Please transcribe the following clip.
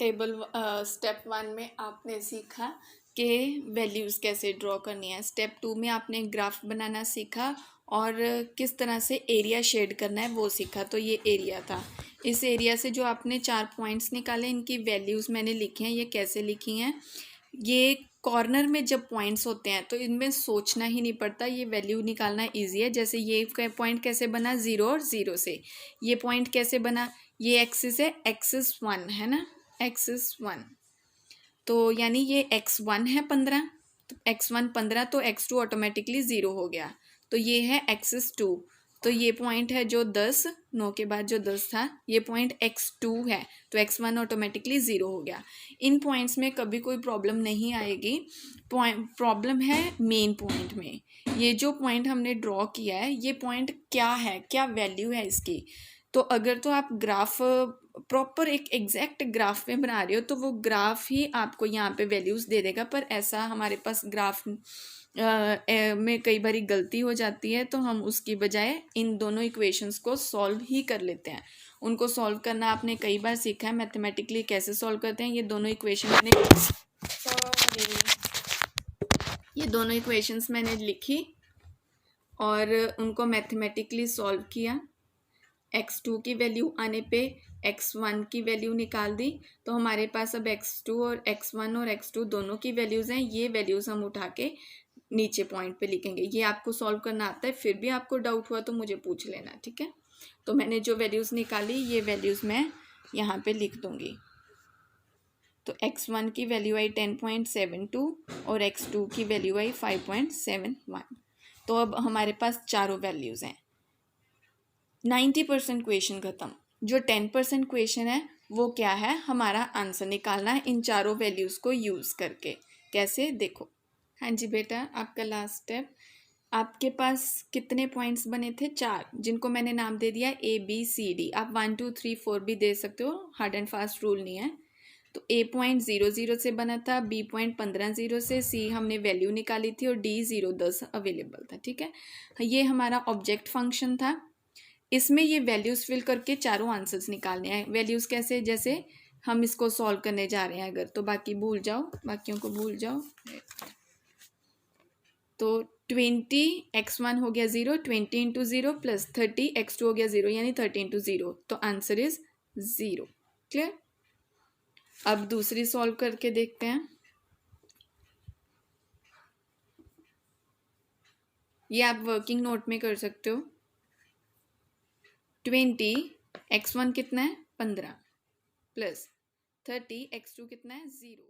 Table step 1 में आपने सीखा कि वैल्यूज़ कैसे ड्रॉ करनी है। स्टेप 2 में आपने ग्राफ बनाना सीखा और किस तरह से एरिया शेड करना है वो सीखा। तो ये एरिया था। इस एरिया से जो आपने 4 पॉइंट्स निकाले, इनकी वैल्यूज़ मैंने लिखी हैं। ये कैसे लिखी हैं? ये कॉर्नर में जब पॉइंट्स होते हैं तो इनमें सोचना ही नहीं पड़ता, ये वैल्यू निकालना इजी है। जैसे ये पॉइंट कैसे बना, 0 और 0 से। ये पॉइंट कैसे बना, ये एक्सिस है, एक्सिस 1 है ना, एक्सिस 1। तो यानी ये x1 है 15, तो x1 15, तो x2 ऑटोमेटिकली 0 हो गया। तो ये है एक्सिस 2, तो ये पॉइंट है जो 10, 9 के बाद जो 10 था, ये पॉइंट x2 है, तो x1 ऑटोमेटिकली 0 हो गया। इन पॉइंट्स में कभी कोई प्रॉब्लम नहीं आएगी। प्रॉब्लम है मेन पॉइंट में। ये जो पॉइंट हमने ड्रॉ किया है, ये पॉइंट क्या है, क्या वैल्यू है इसकी। तो अगर तो आप ग्राफ प्रॉपर एक एग्जैक्ट ग्राफ में बना रहे हो तो वो ग्राफ ही आपको यहाँ पे वैल्यूज़ दे देगा। पर ऐसा हमारे पास ग्राफ में कई बार गलती हो जाती है, तो हम उसकी बजाय इन दोनों इक्वेशंस को सॉल्व ही कर लेते हैं। उनको सॉल्व करना आपने कई बार सीखा है, मैथमेटिकली कैसे सॉल्व करते हैं। ये दोनों इक्वेशंस मैंने लिखी और उनको मैथमेटिकली सॉल्व किया। x2 की वैल्यू आने पे x1 की वैल्यू निकाल दी, तो हमारे पास अब x2 और x1 और x2 दोनों की वैल्यूज़ हैं। ये वैल्यूज़ हम उठा के नीचे पॉइंट पे लिखेंगे। ये आपको सॉल्व करना आता है, फिर भी आपको डाउट हुआ तो मुझे पूछ लेना, ठीक है। तो मैंने जो वैल्यूज़ निकाली, ये वैल्यूज़ मैं यहाँ पे लिख दूँगी। तो x1 की वैल्यू आई 10.72 और x2 की वैल्यू आई 5.71। तो अब हमारे पास चारों वैल्यूज़ हैं। 90% क्वेश्चन ख़त्म। जो 10% क्वेश्चन है वो क्या है, हमारा आंसर निकालना है इन चारों वैल्यूज़ को यूज़ करके। कैसे, देखो। हाँ जी बेटा, आपका लास्ट स्टेप। आपके पास कितने पॉइंट्स बने थे? 4, जिनको मैंने नाम दे दिया ABCD। आप 1 2 3 4 भी दे सकते हो, हार्ड एंड फास्ट रूल नहीं है। तो A पॉइंट 0 0 से बना था, B पॉइंट 15 0 से, C हमने वैल्यू निकाली थी और D 0 10 अवेलेबल था, ठीक है। ये हमारा ऑब्जेक्ट फंक्शन था। इसमें ये वैल्यूज़ फिल करके चारों आंसर्स निकालने हैं। वैल्यूज़ कैसे, जैसे हम इसको सॉल्व करने जा रहे हैं अगर, तो बाकी भूल जाओ, बाकियों को भूल जाओ। तो 20 x1 हो गया 0, 20 इंटू 0 प्लस 30 x2 हो गया 0, यानी 30 इंटू 0, तो आंसर इज 0। क्लियर। अब दूसरी सॉल्व करके देखते हैं। ये आप वर्किंग नोट में कर सकते हो। 20 x1 कितना है 15 प्लस 30 x2 कितना है 0।